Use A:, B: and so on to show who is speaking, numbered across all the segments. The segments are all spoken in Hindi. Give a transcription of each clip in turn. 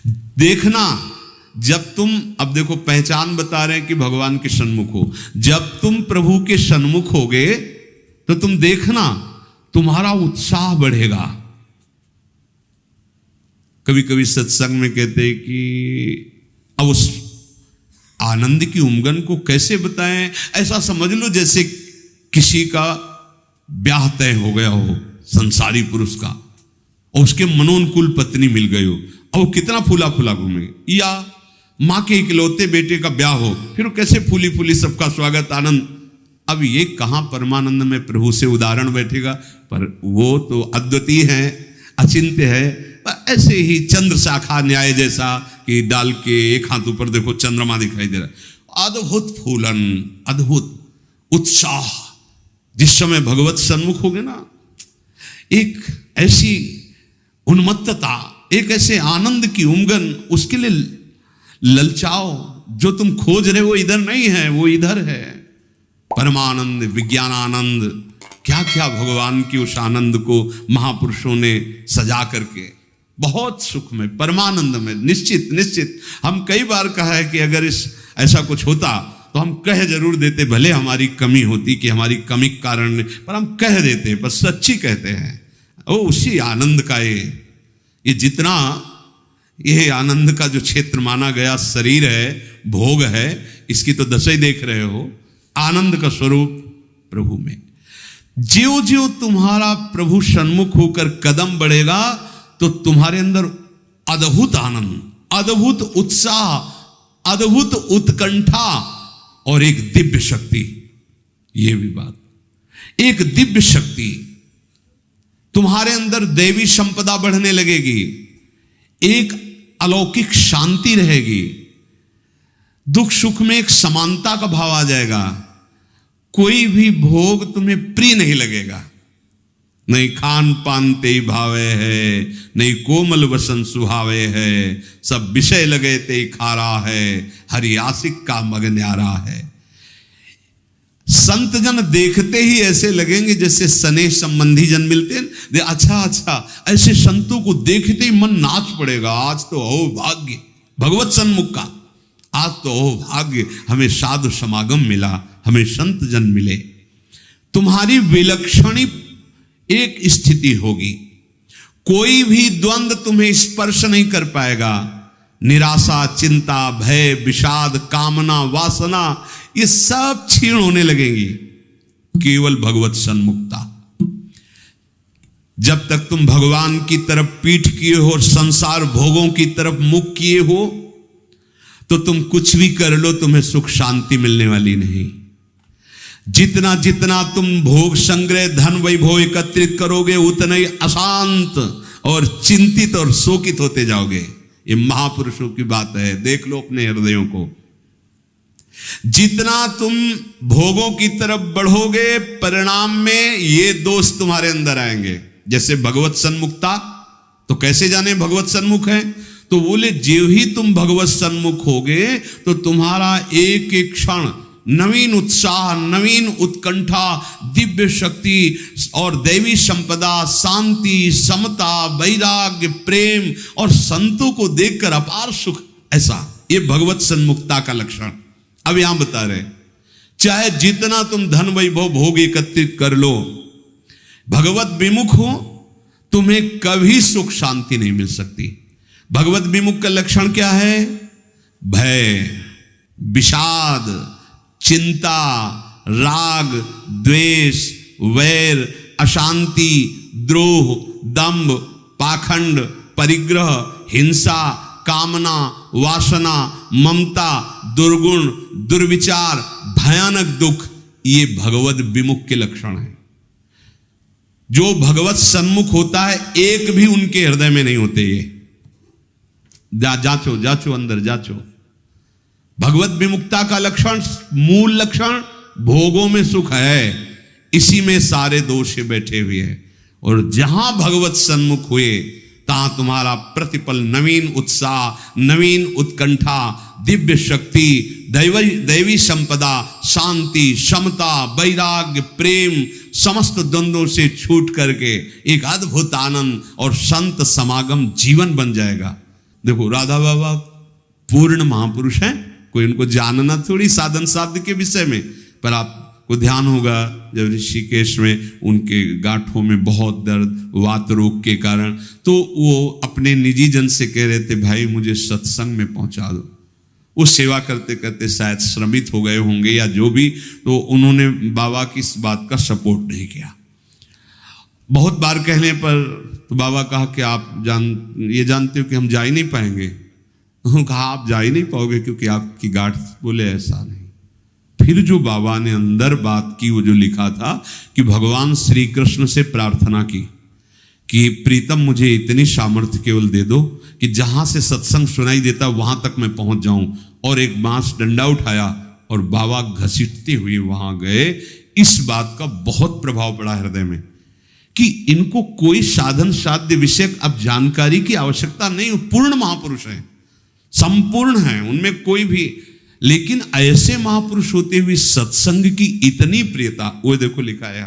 A: देखना, जब तुम, अब देखो पहचान बता रहे हैं कि भगवान के सन्मुख हो, जब तुम प्रभु के सन्मुख होगे तो तुम देखना तुम्हारा उत्साह बढ़ेगा। कभी कभी सत्संग में कहते हैं कि अब उस आनंद की उमंग को कैसे बताएं, ऐसा समझ लो जैसे किसी का ब्याह तय हो गया हो संसारी पुरुष का, और उसके मनोनुकूल पत्नी मिल गई हो, और वो कितना फूला फूला घूमे, या माँ के इकलौते बेटे का ब्याह हो, फिर वो कैसे फूली फूली सबका स्वागत आनंद। अब ये कहाँ परमानंद में प्रभु से उदाहरण बैठेगा, पर वो तो अद्वितीय है, अचिंत्य है। ऐसे ही चंद्र शाखा न्याय जैसा कि डाल के एक हाथ ऊपर देखो चंद्रमा दिखाई दे रहा है, अद्भुत फूलन, अद्भुत उत्साह। जिस समय भगवत सन्मुख होगे ना, एक ऐसी उन्मत्तता, एक ऐसे आनंद की उमंगन, उसके लिए ललचाओ। जो तुम खोज रहे हो इधर नहीं है, वो इधर है। परमानंद, विज्ञानानंद, क्या क्या भगवान की उस आनंद को महापुरुषों ने सजा करके, बहुत सुख में, परमानंद में, निश्चित निश्चित। हम कई बार कहा है कि अगर ऐसा कुछ होता तो हम कह जरूर देते, भले हमारी कमी होती कि हमारी कमी के कारण, पर हम कह देते, पर सच्ची कहते हैं। वो उसी आनंद का ये जितना ये आनंद का जो क्षेत्र माना गया शरीर है, भोग है, इसकी तो दशा ही देख रहे हो। आनंद का स्वरूप प्रभु में, ज्यों ज्यों तुम्हारा प्रभु सन्मुख होकर कदम बढ़ेगा तो तुम्हारे अंदर अद्भुत आनंद, अद्भुत उत्साह, अद्भुत उत्कंठा और एक दिव्य शक्ति। ये भी बात, एक दिव्य शक्ति तुम्हारे अंदर, दैवी संपदा बढ़ने लगेगी, एक अलौकिक शांति रहेगी, दुख सुख में एक समानता का भाव आ जाएगा। कोई भी भोग तुम्हें प्रिय नहीं लगेगा, नहीं खान पान ते भावे है, नहीं कोमल वसन सुहावे है, सब विषय लगे ते खारा है, हरि आशिक का मग न्यारा है। संत जन देखते ही ऐसे लगेंगे जैसे स्नेह संबंधी जन मिलते हैं। अच्छा अच्छा, ऐसे संतों को देखते ही मन नाच पड़ेगा, आज तो हो भाग्य भगवत सन्मुख का, आज तो हो भाग्य, हमें साधु समागम मिला, हमें संत जन मिले। तुम्हारी विलक्षण एक स्थिति होगी, कोई भी द्वंद्व तुम्हें स्पर्श नहीं कर पाएगा। निराशा, चिंता, भय, विषाद, कामना, वासना, ये सब क्षीण होने लगेंगी, केवल भगवत सन्मुखता। जब तक तुम भगवान की तरफ पीठ किए हो और संसार भोगों की तरफ मुख किए हो, तो तुम कुछ भी कर लो, तुम्हें सुख शांति मिलने वाली नहीं। जितना जितना तुम भोग संग्रह, धन वैभव एकत्रित करोगे, उतना ही अशांत और चिंतित और शोकित होते जाओगे। ये महापुरुषों की बात है, देख लो अपने हृदयों को। जितना तुम भोगों की तरफ बढ़ोगे, परिणाम में ये दोष तुम्हारे अंदर आएंगे। जैसे भगवत सन्मुखता, तो कैसे जाने भगवत सन्मुख है? तो बोले जो ही तुम भगवत सन्मुख होगे तो तुम्हारा एक एक क्षण नवीन उत्साह, नवीन उत्कंठा, दिव्य शक्ति और दैवी संपदा, शांति, समता, वैराग्य, प्रेम और संतों को देखकर अपार सुख, ऐसा ये भगवत सन्मुखता का लक्षण। अब यहां बता रहे, चाहे जितना तुम धन वैभव भोग एकत्रित कर लो, भगवत विमुख हो, तुम्हें कभी सुख शांति नहीं मिल सकती। भगवत विमुख का लक्षण क्या है? भय, विषाद, चिंता, राग, द्वेष, वैर, अशांति, द्रोह, दंभ, पाखंड, परिग्रह, हिंसा, कामना, वासना, ममता, दुर्गुण, दुर्विचार, भयानक दुख, ये भगवत विमुख के लक्षण हैं। जो भगवत सन्मुख होता है, एक भी उनके हृदय में नहीं होते। ये जांचो जांचो, अंदर जांचो। भगवत विमुक्ता का लक्षण, मूल लक्षण भोगों में सुख है, इसी में सारे दोष बैठे हुए हैं। और जहां भगवत सन्मुख हुए, तहां तुम्हारा प्रतिपल नवीन उत्साह, नवीन उत्कंठा, दिव्य शक्ति, दैवी संपदा, शांति, समता, वैराग्य, प्रेम, समस्त द्वंद्वों से छूट करके एक अद्भुत आनंद और संत समागम जीवन बन जाएगा। देखो राधा बाबा पूर्ण महापुरुष हैं, कोई उनको जानना थोड़ी साधन साध्य के विषय में, पर आपको ध्यान होगा जब ऋषिकेश में उनके गांठों में बहुत दर्द वात रोग के कारण, तो वो अपने निजी जन से कह रहे थे भाई मुझे सत्संग में पहुंचा दो। वो सेवा करते करते शायद श्रमित हो गए होंगे या जो भी, तो उन्होंने बाबा की इस बात का सपोर्ट नहीं किया। बहुत बार कहने पर तो बाबा कहा कि आप ये जानते हो कि हम जा ही नहीं पाएंगे। उन्होंने कहा आप जा ही नहीं पाओगे क्योंकि आपकी गांठ, बोले ऐसा नहीं। फिर जो बाबा ने अंदर बात की, वो जो लिखा था कि भगवान श्री कृष्ण से प्रार्थना की कि प्रीतम मुझे इतनी सामर्थ्य केवल दे दो कि जहां से सत्संग सुनाई देता वहां तक मैं पहुंच जाऊं, और एक बांस डंडा उठाया और बाबा घसीटते हुए वहां गए। इस बात का बहुत प्रभाव पड़ा हृदय में कि इनको कोई साधन साध्य विषय अब जानकारी की आवश्यकता नहीं, पूर्ण महापुरुष हैं, संपूर्ण हैं, उनमें कोई भी, लेकिन ऐसे महापुरुष होते हुए सत्संग की इतनी प्रियता, वो देखो लिखा है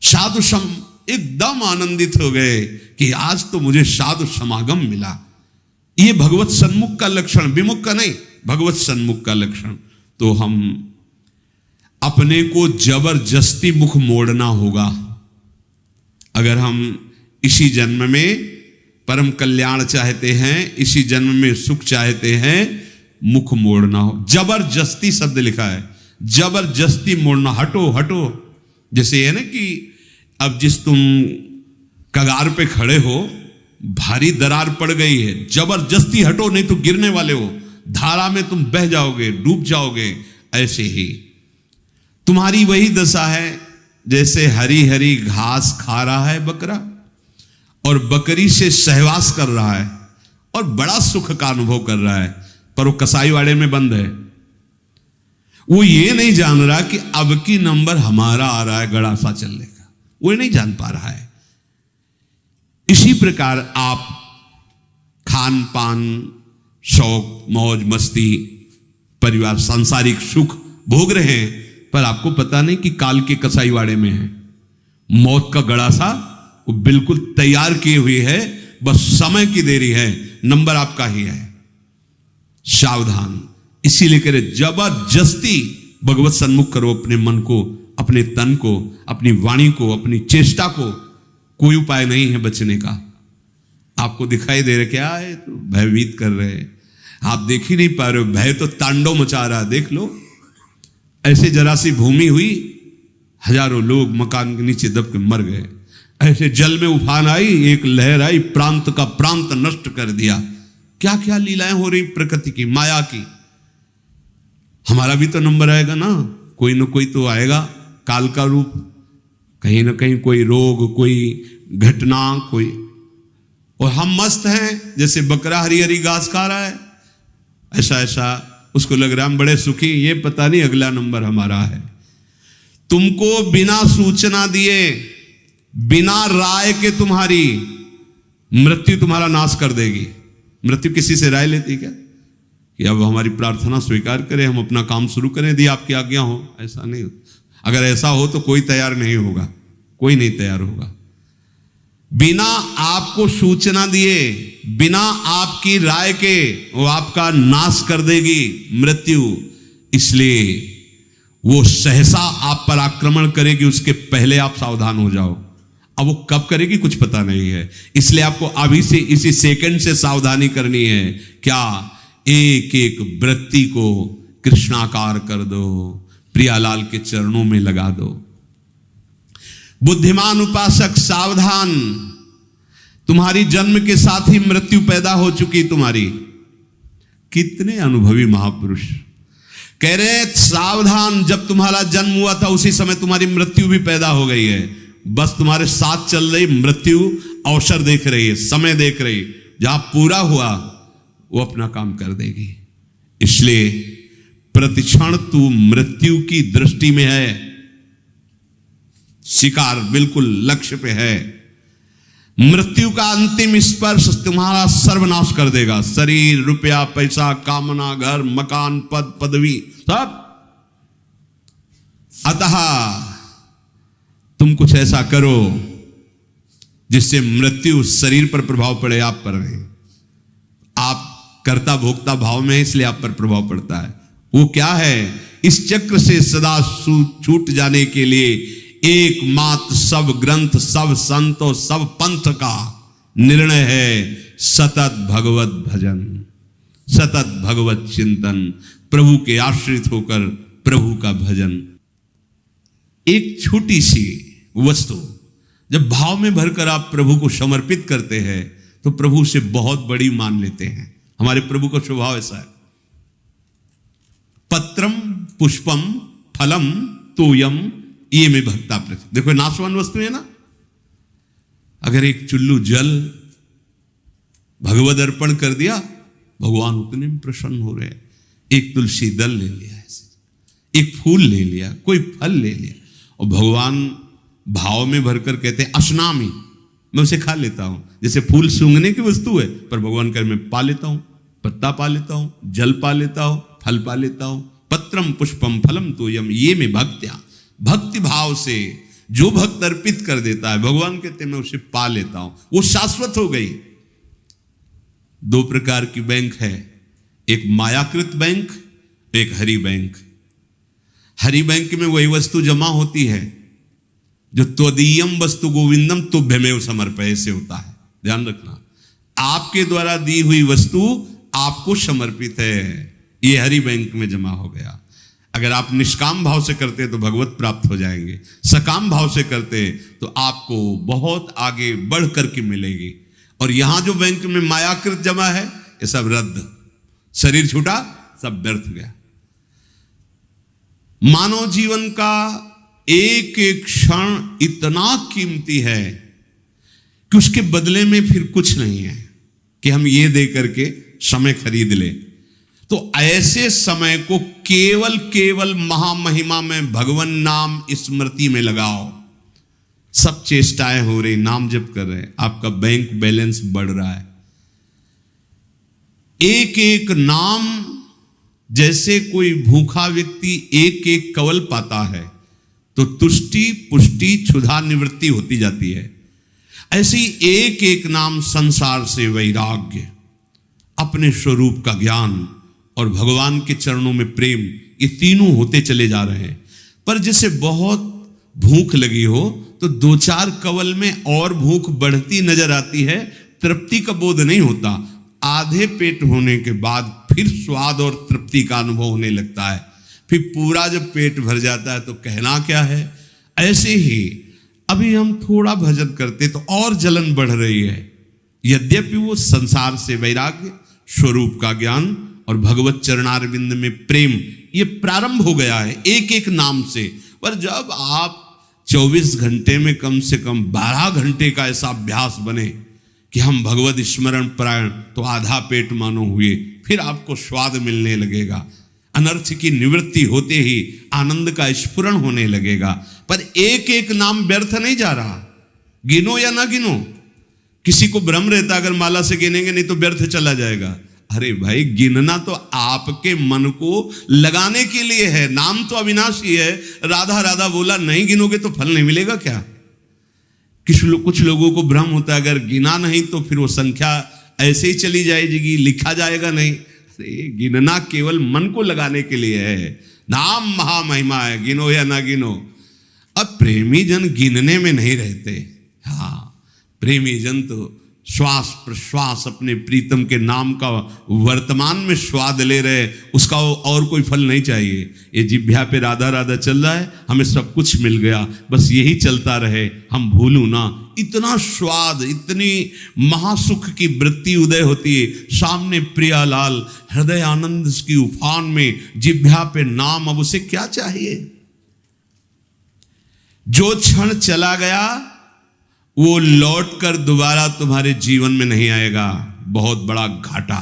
A: साधु सम, एकदम आनंदित हो गए कि आज तो मुझे साधु समागम मिला। ये भगवत सन्मुख का लक्षण, विमुख का नहीं, भगवत सन्मुख का लक्षण। तो हम अपने को जबरदस्ती मुख मोड़ना होगा। अगर हम इसी जन्म में परम कल्याण चाहते हैं, इसी जन्म में सुख चाहते हैं, मुख मोड़ना हो। जबरदस्ती शब्द लिखा है, जबरदस्ती मोड़ना, हटो हटो। जैसे है ना कि अब जिस तुम कगार पे खड़े हो, भारी दरार पड़ गई है, जबरदस्ती हटो नहीं तो गिरने वाले हो, धारा में तुम बह जाओगे, डूब जाओगे। ऐसे ही तुम्हारी वही दशा है जैसे हरी हरी घास खा रहा है बकरा और बकरी से सहवास कर रहा है और बड़ा सुख का अनुभव कर रहा है, पर वो कसाईवाड़े में बंद है। वो ये नहीं जान रहा कि अब की नंबर हमारा आ रहा है गड़ासा चलने का, वो नहीं जान पा रहा है। इसी प्रकार आप खान पान, शौक, मौज मस्ती, परिवार, सांसारिक सुख भोग रहे हैं, पर आपको पता नहीं कि काल के कसाईवाड़े में है। मौत का गड़ासा वो बिल्कुल तैयार किए हुए है, बस समय की देरी है, नंबर आपका ही है। सावधान। इसीलिए कह रहे जबरदस्ती भगवत सन्मुख करो अपने मन को, अपने तन को, अपनी वाणी को, अपनी चेष्टा को। कोई उपाय नहीं है बचने का। आपको दिखाई दे रहा क्या है, तो भयभीत कर रहे हैं, आप देख ही नहीं पा रहे हो, भय तो तांडव मचा रहा है। देख लो, ऐसे जरा सी भूमि हुई, हजारों लोग मकान के नीचे दब के मर गए। ऐसे जल में उफान आई, एक लहर आई, प्रांत का प्रांत नष्ट कर दिया। क्या क्या लीलाएं हो रही प्रकृति की, माया की। हमारा भी तो नंबर आएगा ना, कोई ना कोई तो आएगा, काल का रूप, कहीं ना कहीं कोई रोग, कोई घटना, कोई, और हम मस्त हैं जैसे बकरा हरी हरी घास खा रहा है, ऐसा ऐसा उसको लग रहा है हम बड़े सुखी, ये पता नहीं अगला नंबर हमारा है। तुमको बिना सूचना दिए, बिना राय के तुम्हारी मृत्यु तुम्हारा नाश कर देगी। मृत्यु किसी से राय लेती क्या कि अब हमारी प्रार्थना स्वीकार करें, हम अपना काम शुरू करें, यदि आपकी आज्ञा हो? ऐसा नहीं। अगर ऐसा हो तो कोई तैयार नहीं होगा, कोई नहीं तैयार होगा। बिना आपको सूचना दिए, बिना आपकी राय के वो आपका नाश कर देगी मृत्यु। इसलिए वो सहसा आप पर आक्रमण करेगी, उसके पहले आप सावधान हो जाओ। अब वो कब करेगी कुछ पता नहीं है, इसलिए आपको अभी से, इसी सेकंड से सावधानी करनी है। क्या? एक एक वृत्ति को कृष्णाकार कर दो, प्रियालाल के चरणों में लगा दो। बुद्धिमान उपासक सावधान, तुम्हारी जन्म के साथ ही मृत्यु पैदा हो चुकी तुम्हारी। कितने अनुभवी महापुरुष कह रहे सावधान, जब तुम्हारा जन्म हुआ था उसी समय तुम्हारी मृत्यु भी पैदा हो गई है। बस तुम्हारे साथ चल रही मृत्यु अवसर देख रही है, समय देख रही, जहां पूरा हुआ वो अपना काम कर देगी। इसलिए प्रतिक्षण तू मृत्यु की दृष्टि में है, शिकार बिल्कुल लक्ष्य पे है। मृत्यु का अंतिम स्पर्श तुम्हारा सर्वनाश कर देगा। शरीर, रुपया, पैसा, कामना, घर, मकान, पद, पदवी, सब। अतः तुम कुछ ऐसा करो जिससे मृत्यु शरीर पर प्रभाव पड़े, आप पर नहीं। आप कर्ता भोक्ता भाव में है, इसलिए आप पर प्रभाव पड़ता है। वो क्या है? इस चक्र से सदा छूट जाने के लिए एकमात्र सब ग्रंथ, सब संत और सब पंथ का निर्णय है सतत भगवत भजन, सतत भगवत चिंतन, प्रभु के आश्रित होकर प्रभु का भजन। एक छोटी सी वस्तु जब भाव में भरकर आप प्रभु को समर्पित करते हैं तो प्रभु उसे बहुत बड़ी मान लेते हैं। हमारे प्रभु का स्वभाव ऐसा है। पत्रम पुष्पम फलम तोयम ये में भक्ता प्रति। देखो नाशवान वस्तु है ना। अगर एक चुल्लू जल भगवद अर्पण कर दिया, भगवान उतने में प्रसन्न हो रहे हैं। एक तुलसी दल ले लिया, ऐसे एक फूल ले लिया, कोई फल ले लिया, और भगवान भाव में भरकर कहते हैं अश्नामी, मैं उसे खा लेता हूं। जैसे फूल सूंघने की वस्तु है, पर भगवान कह मैं पा लेता हूं, पत्ता पा लेता हूं, जल पा लेता हूं, फल पा लेता हूं। पत्रम पुष्पम फलम तोयम ये में भक्त्या, भक्ति भाव से जो भक्त अर्पित कर देता है, भगवान कहते हैं मैं उसे पा लेता हूं, वो शाश्वत हो गई। दो प्रकार की बैंक है, एक मायाकृत बैंक, एक हरि बैंक। हरि बैंक में वही वस्तु जमा होती है जो त्वदीयम वस्तु गोविंदम तुभ्यमेव समर्पय से होता है। ध्यान रखना, आपके द्वारा दी हुई वस्तु आपको समर्पित है, ये हरि बैंक में जमा हो गया। अगर आप निष्काम भाव से करते तो भगवत प्राप्त हो जाएंगे, सकाम भाव से करते तो आपको बहुत आगे बढ़ करके मिलेगी। और यहां जो बैंक में मायाकृत जमा है ये सब रद्द, शरीर छूटा, सब व्यर्थ गया। मानव जीवन का एक एक क्षण इतना कीमती है कि उसके बदले में फिर कुछ नहीं है कि हम ये दे करके समय खरीद ले। तो ऐसे समय को केवल केवल महामहिमा में भगवान नाम स्मृति में लगाओ। सब चेष्टाएं हो रही, नाम जप कर रहे, आपका बैंक बैलेंस बढ़ रहा है। एक एक नाम, जैसे कोई भूखा व्यक्ति एक एक कवल पाता है तो तुष्टि पुष्टि क्षुधा निवृत्ति होती जाती है, ऐसे ही एक एक नाम संसार से वैराग्य, अपने स्वरूप का ज्ञान और भगवान के चरणों में प्रेम, ये तीनों होते चले जा रहे हैं। पर जैसे बहुत भूख लगी हो तो दो चार कवल में और भूख बढ़ती नजर आती है, तृप्ति का बोध नहीं होता। आधे पेट होने के बाद फिर स्वाद और तृप्ति का अनुभव होने लगता है। फिर पूरा जब पेट भर जाता है तो कहना क्या है। ऐसे ही अभी हम थोड़ा भजन करते तो और जलन बढ़ रही है। यद्यपि वो संसार से वैराग्य, स्वरूप का ज्ञान और भगवत चरणारविंद में प्रेम, ये प्रारंभ हो गया है एक एक नाम से। पर जब आप 24 घंटे में कम से कम 12 घंटे का ऐसा अभ्यास बने कि हम भगवत स्मरण परायण, तो आधा पेट मानो हुए, फिर आपको स्वाद मिलने लगेगा। अनर्थ की निवृत्ति होते ही आनंद का स्फुरण होने लगेगा। पर एक एक नाम व्यर्थ नहीं जा रहा, गिनो या ना गिनो। किसी को भ्रम रहता अगर माला से गिनेंगे नहीं तो व्यर्थ चला जाएगा। अरे भाई, गिनना तो आपके मन को लगाने के लिए है। नाम तो अविनाशी है। राधा राधा बोला, नहीं गिनोगे तो फल नहीं मिलेगा क्या? कुछ लोगों को भ्रम होता है अगर गिना नहीं तो फिर वो संख्या ऐसे ही चली जाएगी, लिखा जाएगा नहीं। अरे गिनना केवल मन को लगाने के लिए है। नाम महामहिमा है, गिनो या ना गिनो। अब प्रेमी जन गिनने में नहीं रहते। हाँ, प्रेमी जन तो श्वास प्रश्वास अपने प्रीतम के नाम का वर्तमान में स्वाद ले रहे, उसका और कोई फल नहीं चाहिए। ये जिह्वा पे राधा राधा चल रहा है, हमें सब कुछ मिल गया, बस यही चलता रहे, हम भूलूं ना। इतना स्वाद, इतनी महासुख की वृत्ति उदय होती है। सामने प्रियालाल हृदय आनंद की उफान में, जिह्वा पे नाम, अब उसे क्या चाहिए? जो क्षण चला गया वो लौटकर दोबारा तुम्हारे जीवन में नहीं आएगा। बहुत बड़ा घाटा।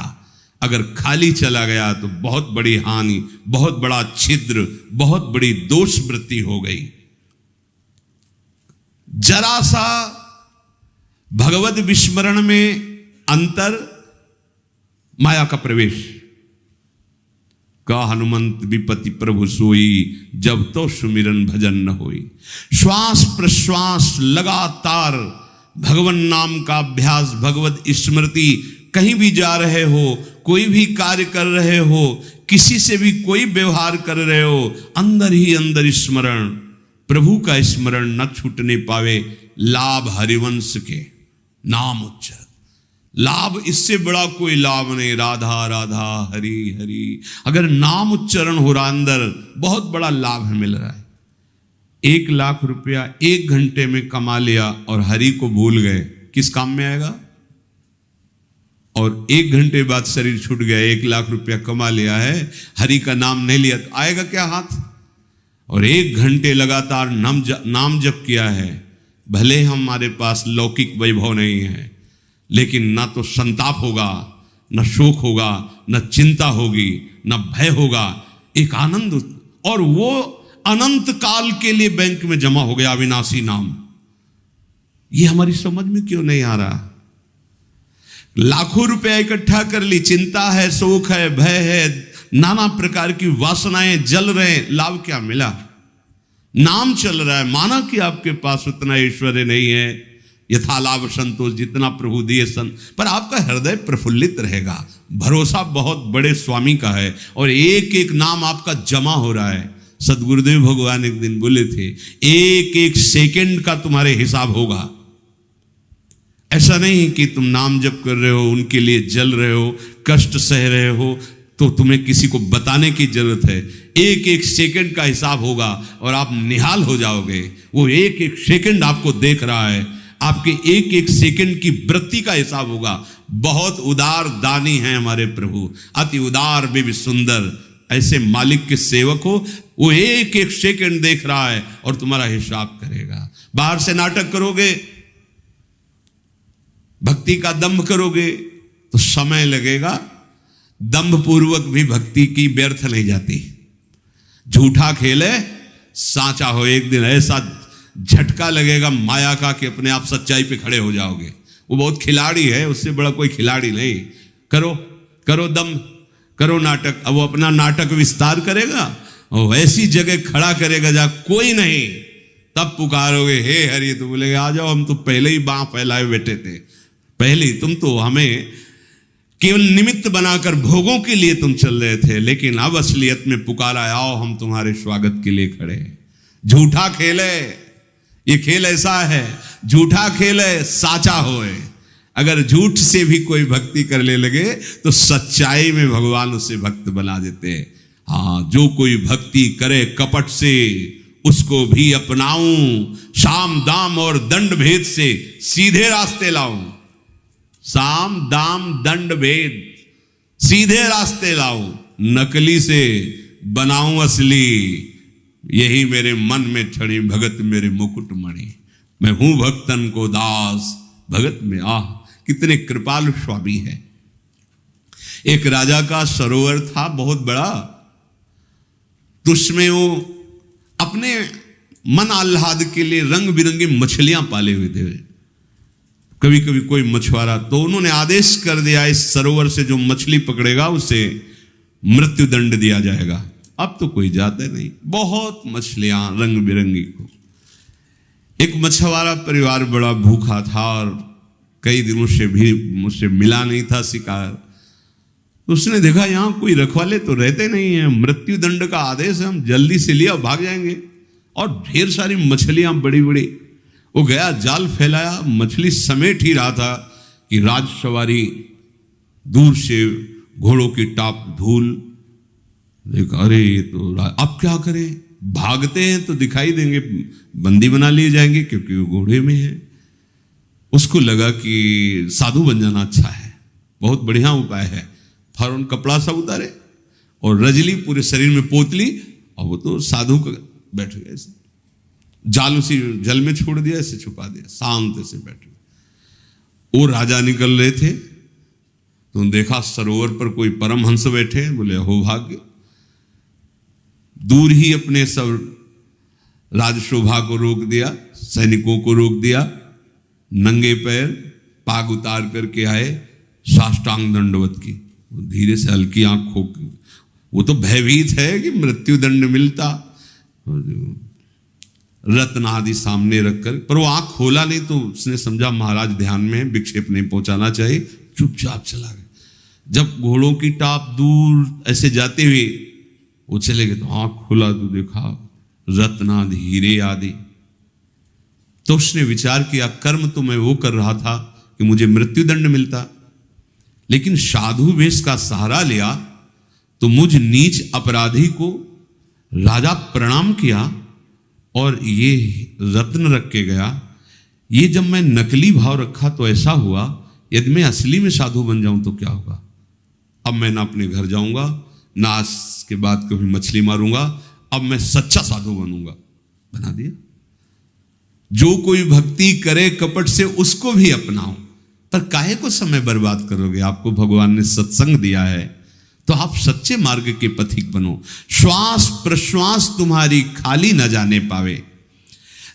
A: अगर खाली चला गया तो बहुत बड़ी हानि, बहुत बड़ा छिद्र, बहुत बड़ी दोष वृत्ति हो गई। जरा सा भगवत विस्मरण में अंतर, माया का प्रवेश। का हनुमंत विपति प्रभु सोई, जब तो सुमिरन भजन न होई। श्वास प्रश्वास लगातार भगवान नाम का अभ्यास, भगवत स्मृति। कहीं भी जा रहे हो, कोई भी कार्य कर रहे हो, किसी से भी कोई व्यवहार कर रहे हो, अंदर ही अंदर स्मरण, प्रभु का स्मरण न छूटने पावे। लाभ हरिवंश के नाम उच्चारण, लाभ इससे बड़ा कोई लाभ नहीं। राधा राधा हरि हरि, अगर नाम उच्चारण हो रहा अंदर, बहुत बड़ा लाभ मिल रहा है। 1 लाख रुपया 1 घंटे में कमा लिया और हरि को भूल गए, किस काम में आएगा? और 1 घंटे बाद शरीर छूट गया, 1 लाख रुपया कमा लिया है, हरि का नाम नहीं लिया, तो आएगा क्या हाथ? और 1 घंटे लगातार नाम जप किया है, भले हमारे पास लौकिक वैभव नहीं है, लेकिन ना तो संताप होगा, न शोक होगा, न चिंता होगी, न भय होगा, एक आनंद, और वो अनंत काल के लिए बैंक में जमा हो गया अविनाशी नाम। ये हमारी समझ में क्यों नहीं आ रहा? लाखों रुपया इकट्ठा कर ली, चिंता है, शोक है, भय है, नाना प्रकार की वासनाएं जल रहे, लाभ क्या मिला? नाम चल रहा है, माना कि आपके पास उतना ऐश्वर्य नहीं है, यथा लाभ संतोष, जितना प्रभु दिए पर आपका हृदय प्रफुल्लित रहेगा, भरोसा बहुत बड़े स्वामी का है, और एक एक नाम आपका जमा हो रहा है। सदगुरुदेव भगवान एक दिन बोले थे, एक एक सेकंड का तुम्हारे हिसाब होगा। ऐसा नहीं कि तुम नाम जप कर रहे हो, उनके लिए जल रहे हो, कष्ट सह रहे हो, तो तुम्हें किसी को बताने की जरूरत है। एक एक सेकंड का हिसाब होगा और आप निहाल हो जाओगे। वो एक एक सेकंड आपको देख रहा है, आपके एक एक सेकंड की वृत्ति का हिसाब होगा। बहुत उदार दानी हैं हमारे प्रभु, अति उदार भी सुंदर। ऐसे मालिक के सेवक हो, वो एक एक सेकंड देख रहा है और तुम्हारा हिसाब करेगा। बाहर से नाटक करोगे, भक्ति का दंभ करोगे तो समय लगेगा, दंभ पूर्वक भी भक्ति की व्यर्थ नहीं जाती। झूठा खेले साचा हो, एक दिन ऐसा झटका लगेगा माया का कि अपने आप सच्चाई पे खड़े हो जाओगे। वो बहुत खिलाड़ी है, उससे बड़ा कोई खिलाड़ी नहीं। करो करो दम, करो नाटक। अब वो अपना नाटक विस्तार करेगा और ऐसी जगह खड़ा करेगा जहां कोई नहीं, तब पुकारोगे हे हरि, तो बोलेगे आ जाओ, हम तो पहले ही बांह फैलाए बैठे थे, पहले ही तुम तो हमें केवल निमित्त बनाकर भोगों के लिए तुम चल रहे थे, लेकिन अब असलियत में पुकारा, आओ हम तुम्हारे स्वागत के लिए खड़े। झूठा खेले, ये खेल ऐसा है, झूठा खेले साचा होए। अगर झूठ से भी कोई भक्ति करने लगे तो सच्चाई में भगवान उसे भक्त बना देते हैं। हाँ, जो कोई भक्ति करे कपट से, उसको भी अपनाऊं, साम दाम और दंड भेद से सीधे रास्ते लाऊं। साम दाम दंड भेद, सीधे रास्ते लाऊं, नकली से बनाऊं असली। यही मेरे मन में छड़ी भगत मेरे मुकुट मणि। मैं हूं भक्तन को दास, भगत में आह। कितने कृपालु स्वामी है। एक राजा का सरोवर था बहुत बड़ा, तो उसमें वो अपने मन आह्लाद के लिए रंग बिरंगी मछलियां पाले हुए थे। कभी कभी कोई मछुआरा, तो उन्होंने आदेश कर दिया, इस सरोवर से जो मछली पकड़ेगा उसे मृत्यु दंड दिया जाएगा। अब तो कोई जाता नहीं, बहुत मछलियां रंग बिरंगी को। एक मछुआरा परिवार बड़ा भूखा था और कई दिनों से भी मुझसे मिला नहीं था शिकार। तो उसने देखा यहां कोई रखवाले तो रहते नहीं है, मृत्यु दंड का आदेश है, हम जल्दी से लिया भाग जाएंगे। और ढेर सारी मछलियां बड़ी बड़ी। वो गया, जाल फैलाया, मछली समेट ही रहा था कि राजसवारी दूर से घोड़ों की टाप धूल। देखा, अरे ये तो अब क्या करें, भागते हैं तो दिखाई देंगे, बंदी बना लिए जाएंगे क्योंकि वो घोड़े में है। उसको लगा कि साधु बन जाना अच्छा है, बहुत बढ़िया उपाय है। फौरन कपड़ा सा उतारे और रजली पूरे शरीर में पोतली, और वो तो साधु का बैठ गए, जाल उसी जल में छोड़ दिया, ऐसे छुपा दिया, शांत से बैठ गए। वो राजा निकल रहे थे तो देखा सरोवर पर कोई परमहंस बैठे। बोले हो भाग्य। दूर ही अपने सब राजशोभा को रोक दिया, सैनिकों को रोक दिया, नंगे पैर पाग उतार करके आए, साष्टांग दंडवत की। धीरे से हल्की आंख खोल, वो तो भयभीत है कि मृत्यु दंड मिलता। रत्न आदि सामने रखकर, पर वो आंख खोला नहीं, तो उसने समझा महाराज ध्यान में है, विक्षेप नहीं पहुंचाना चाहिए, चुपचाप चला गया। जब घोड़ों की टाप दूर ऐसे जाते हुए वो चले गए तो आंख खुला तो देखा रत्नादि हीरे आदि। तो उसने विचार किया कर्म तो मैं वो कर रहा था कि मुझे मृत्युदंड मिलता, लेकिन साधु वेश का सहारा लिया तो मुझ नीच अपराधी को राजा प्रणाम किया और ये रत्न रख के गया। ये जब मैं नकली भाव रखा तो ऐसा हुआ, यदि मैं असली में साधु बन जाऊं तो क्या होगा। अब मैं ना अपने घर जाऊंगा, ना आज के बाद कभी मछली मारूंगा, अब मैं सच्चा साधु बनूंगा। बना दिया। जो कोई भक्ति करे कपट से उसको भी अपनाओ, पर काहे को समय बर्बाद करोगे। आपको भगवान ने सत्संग दिया है तो आप सच्चे मार्ग के पथिक बनो। श्वास प्रश्वास तुम्हारी खाली न जाने पावे।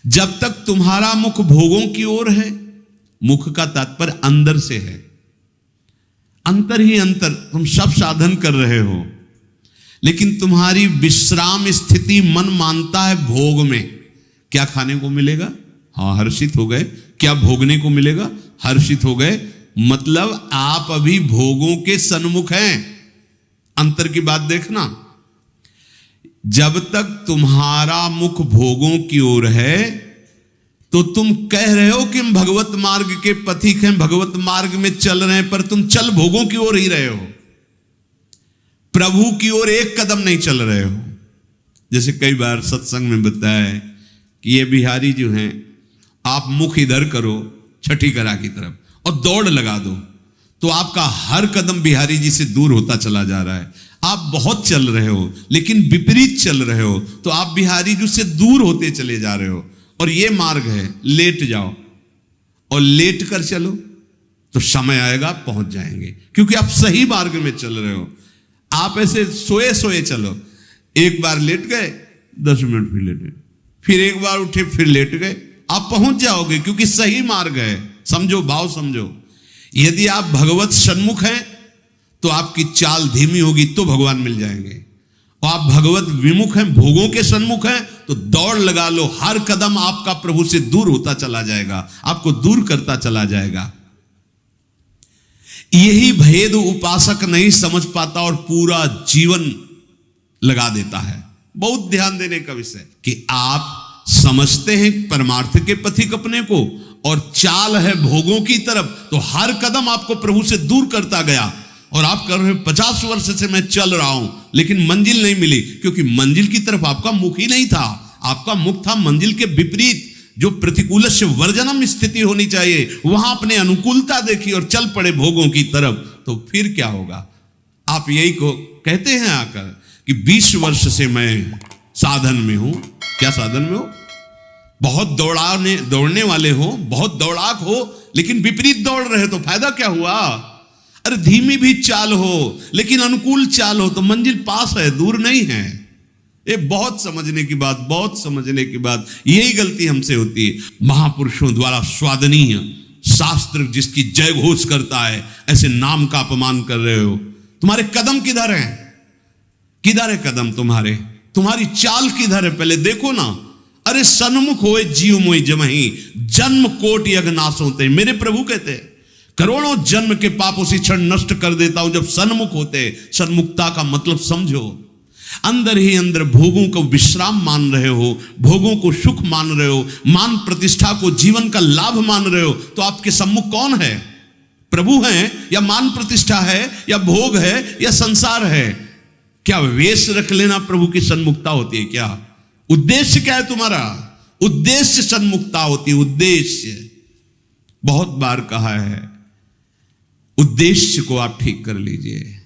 A: जब तक तुम्हारा मुख भोगों की ओर है, मुख का तात्पर्य अंदर से है, अंतर ही अंतर, तुम सब साधन कर रहे हो लेकिन तुम्हारी विश्राम स्थिति मन मानता है भोग में। क्या खाने को मिलेगा, हाँ हर्षित हो गए। क्या भोगने को मिलेगा, हर्षित हो गए। मतलब आप अभी भोगों के सन्मुख हैं। अंतर की बात देखना। जब तक तुम्हारा मुख भोगों की ओर है तो तुम कह रहे हो कि हम भगवत मार्ग के पथिक हैं, भगवत मार्ग में चल रहे हैं, पर तुम चल भोगों की ओर ही रहे हो, प्रभु की ओर एक कदम नहीं चल रहे हो। जैसे कई बार सत्संग में बताया है कि ये बिहारी जो हैं, आप मुख इधर करो छठी करा की तरफ और दौड़ लगा दो तो आपका हर कदम बिहारी जी से दूर होता चला जा रहा है। आप बहुत चल रहे हो लेकिन विपरीत चल रहे हो तो आप बिहारी जी से दूर होते चले जा रहे हो। और ये मार्ग है, लेट जाओ और लेट कर चलो तो समय आएगा पहुंच जाएंगे, क्योंकि आप सही मार्ग में चल रहे हो। आप ऐसे सोए सोए चलो, एक बार लेट गए 10 मिनट फिर लेटे, फिर एक बार उठे फिर लेट गए, आप पहुंच जाओगे क्योंकि सही मार्ग है। समझो, भाव समझो। यदि आप भगवत सन्मुख हैं तो आपकी चाल धीमी होगी तो भगवान मिल जाएंगे, और आप भगवत विमुख हैं, भोगों के सन्मुख हैं तो दौड़ लगा लो। हर कदम आपका प्रभु से दूर होता चला जाएगा, आपको दूर करता चला जाएगा। यही भेद उपासक नहीं समझ पाता और पूरा जीवन लगा देता है। बहुत ध्यान देने का विषय कि आप समझते हैं परमार्थ के पथिक अपने को और चाल है भोगों की तरफ, तो हर कदम आपको प्रभु से दूर करता गया और आप कर रहे 50 वर्ष से मैं चल रहा हूं लेकिन मंजिल नहीं मिली, क्योंकि मंजिल की तरफ आपका मुख ही नहीं था। आपका मुख था मंजिल के विपरीत। जो प्रतिकूल से वर्जनम स्थिति होनी चाहिए वहां अपने अनुकूलता देखी और चल पड़े भोगों की तरफ, तो फिर क्या होगा। आप यही को कहते हैं आकर कि 20 वर्ष से मैं साधन में हूं। क्या साधन में हो? बहुत दौड़ने वाले हो, बहुत दौड़ाक हो, लेकिन विपरीत दौड़ रहे तो फायदा क्या हुआ। अरे धीमी भी चाल हो लेकिन अनुकूल चाल हो तो मंजिल पास है, दूर नहीं है। ये बहुत समझने की बात, बहुत समझने की बात। यही गलती हमसे होती है। महापुरुषों द्वारा स्वादनीय शास्त्र जिसकी जय घोष करता है, ऐसे नाम का अपमान कर रहे हो। तुम्हारे कदम किधर हैं? किधर है कदम तुम्हारे? तुम्हारी चाल किधर है? पहले देखो ना। अरे सन्मुख होए जीव मोई जमही, जन्म कोट यज्ञ नाश होते। मेरे प्रभु कहते हैं करोड़ों जन्म के पाप उसी क्षण नष्ट कर देता हूं जब सन्मुख होते। सन्मुखता का मतलब समझो। अंदर ही अंदर भोगों को विश्राम मान रहे हो, भोगों को सुख मान रहे हो, मान प्रतिष्ठा को जीवन का लाभ मान रहे हो, तो आपके सम्मुख कौन है? प्रभु हैं या मान प्रतिष्ठा है या भोग है या संसार है? क्या वेश रख लेना प्रभु की सन्मुखता होती है? क्या उद्देश्य क्या है तुम्हारा? उद्देश्य सन्मुखता होती है। उद्देश्य बहुत बार कहा है, उद्देश्य को आप ठीक कर लीजिए।